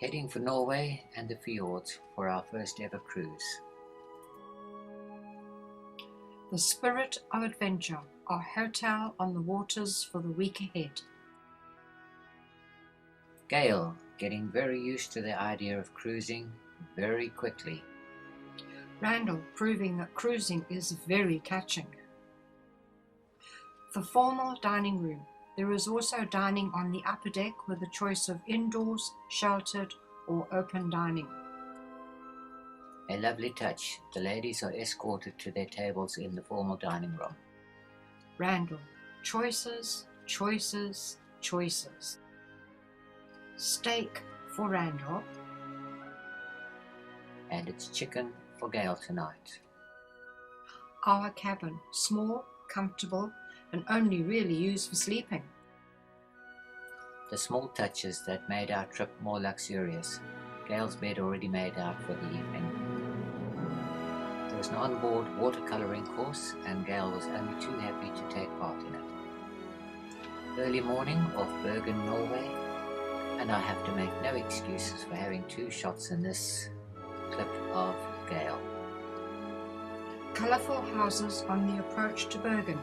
heading for Norway and the fjords for our first ever cruise. The spirit of adventure, our hotel on the waters for the week ahead. Gail getting very used to the idea of cruising very quickly. Randall proving that cruising is very catching. The formal dining room. There is also dining on the upper deck with a choice of indoors, sheltered or open dining. A lovely touch. The ladies are escorted to their tables in the formal dining room. Randall. Choices, choices, choices. Steak for Randall. And it's chicken for Gail tonight. Our cabin. Small, comfortable, and only really used for sleeping. The small touches that made our trip more luxurious. Gail's bed already made out for the evening. There was an onboard watercolouring course and Gail was only too happy to take part in it. Early morning off Bergen, Norway, and I have to make no excuses for having 2 shots in this clip of Gail. Colourful houses on the approach to Bergen.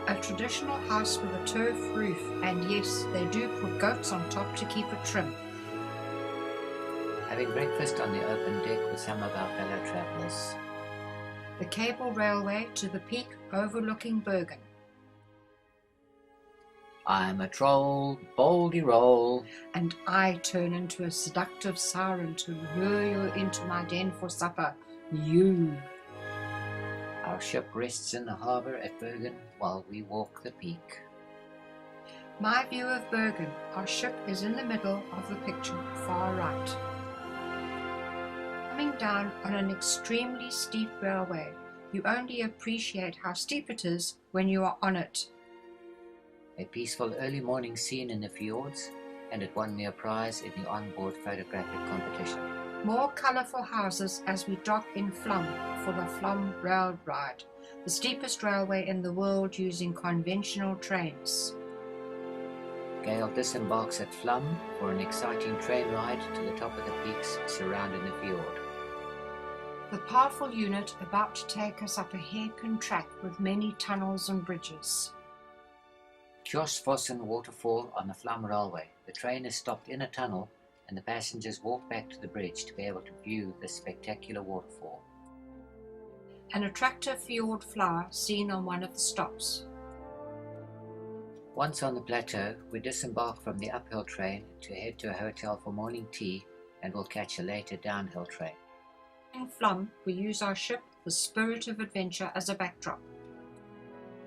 A traditional house with a turf roof, and yes, they do put goats on top to keep it trim. Having breakfast on the open deck with some of our fellow travellers. The cable railway to the peak overlooking Bergen. I'm a troll, boldy roll. And I turn into a seductive siren to lure you into my den for supper. You. Our ship rests in the harbour at Bergen while we walk the peak. My view of Bergen. Our ship is in the middle of the picture, far right. Coming down on an extremely steep railway, you only appreciate how steep it is when you are on it. A peaceful early morning scene in the fjords, and it won me a prize in the onboard photographic competition. More colourful houses as we dock in Flum for the Flum Rail Ride, the steepest railway in the world using conventional trains. Gail disembarks at Flum for an exciting train ride to the top of the peaks surrounding the fjord. The powerful unit about to take us up a hairpin track with many tunnels and bridges. Kjosfossen waterfall on the Flum railway. The train is stopped in a tunnel and the passengers walk back to the bridge to be able to view the spectacular waterfall. An attractive fjord flower seen on one of the stops. Once on the plateau, we disembark from the uphill train to head to a hotel for morning tea and will catch a later downhill train. In Flum, we use our ship, the Spirit of Adventure, as a backdrop.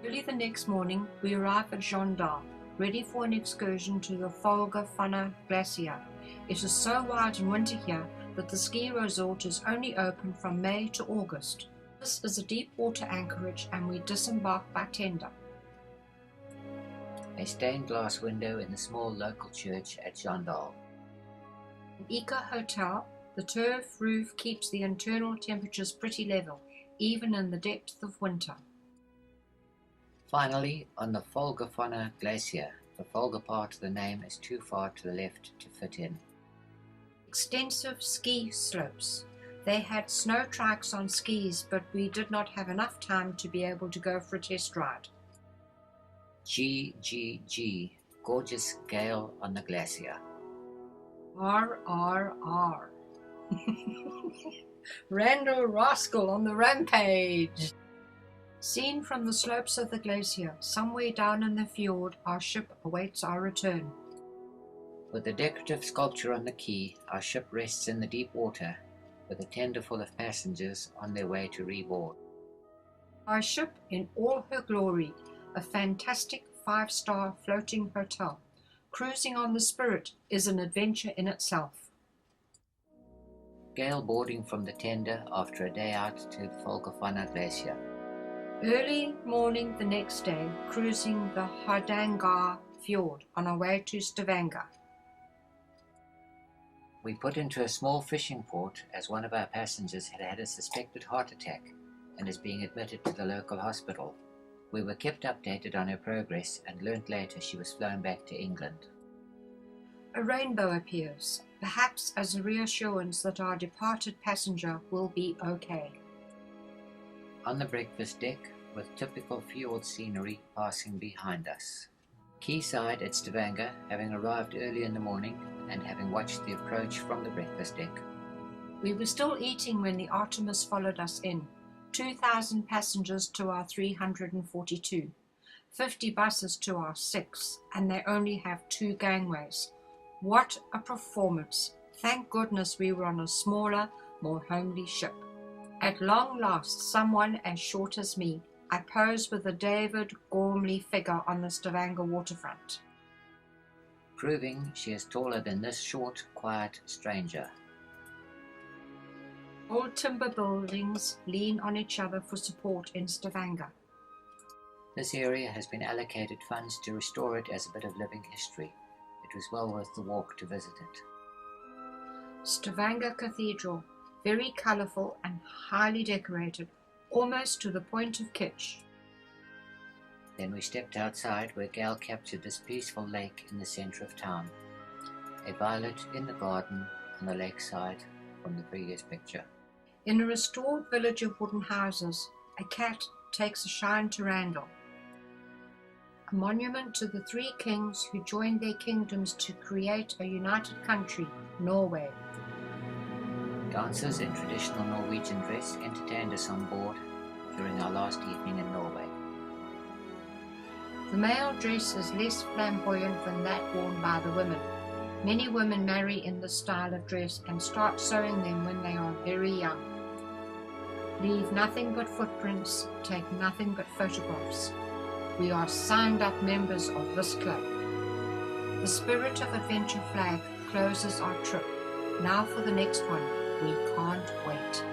Early the next morning, we arrive at Jondal, ready for an excursion to the Folgafunna Glacier. It is so wild in winter here that the ski resort is only open from May to August. This is a deep water anchorage and we disembark by tender. A stained glass window in the small local church at Jondal. An eco hotel, the turf roof keeps the internal temperatures pretty level, even in the depth of winter. Finally, on the Folgafunna Glacier, the Folga part of the name is too far to the left to fit in. Extensive ski slopes. They had snow trikes on skis, but we did not have enough time to be able to go for a test ride. G. Gorgeous Gale on the glacier. R. Randall Rascal on the rampage. Seen from the slopes of the glacier, somewhere down in the fjord, our ship awaits our return. With a decorative sculpture on the quay, our ship rests in the deep water, with a tender full of passengers on their way to reboard. Our ship in all her glory, a fantastic 5-star floating hotel. Cruising on the Spirit is an adventure in itself. Gail boarding from the tender after a day out to the Folgafunna Glacier. Early morning the next day, cruising the Hardangar Fjord on our way to Stavanger. We put into a small fishing port as one of our passengers had had a suspected heart attack and is being admitted to the local hospital. We were kept updated on her progress and learnt later she was flown back to England. A rainbow appears, perhaps as a reassurance that our departed passenger will be okay. On the breakfast deck, with typical fjord scenery passing behind us. Quayside at Stavanger, having arrived early in the morning and having watched the approach from the breakfast deck. We were still eating when the Artemis followed us in. 2,000 passengers to our 342, 50 buses to our 6, and they only have 2 gangways. What a performance! Thank goodness we were on a smaller, more homely ship. At long last, someone as short as me, I pose with a David Gormley figure on the Stavanger waterfront. Proving she is taller than this short, quiet stranger. Old timber buildings lean on each other for support in Stavanger. This area has been allocated funds to restore it as a bit of living history. It was well worth the walk to visit it. Stavanger Cathedral, very colourful and highly decorated, almost to the point of kitsch. Then we stepped outside where Gail captured this peaceful lake in the centre of town. A violet in the garden on the lakeside from the previous picture. In a restored village of wooden houses, a cat takes a shine to Randall. A monument to the 3 kings who joined their kingdoms to create a united country, Norway. Dancers in traditional Norwegian dress entertained us on board during our last evening in Norway. The male dress is less flamboyant than that worn by the women. Many women marry in this style of dress and start sewing them when they are very young. Leave nothing but footprints, take nothing but photographs. We are signed up members of this club. The Spirit of Adventure flag closes our trip. Now for the next one. We can't wait.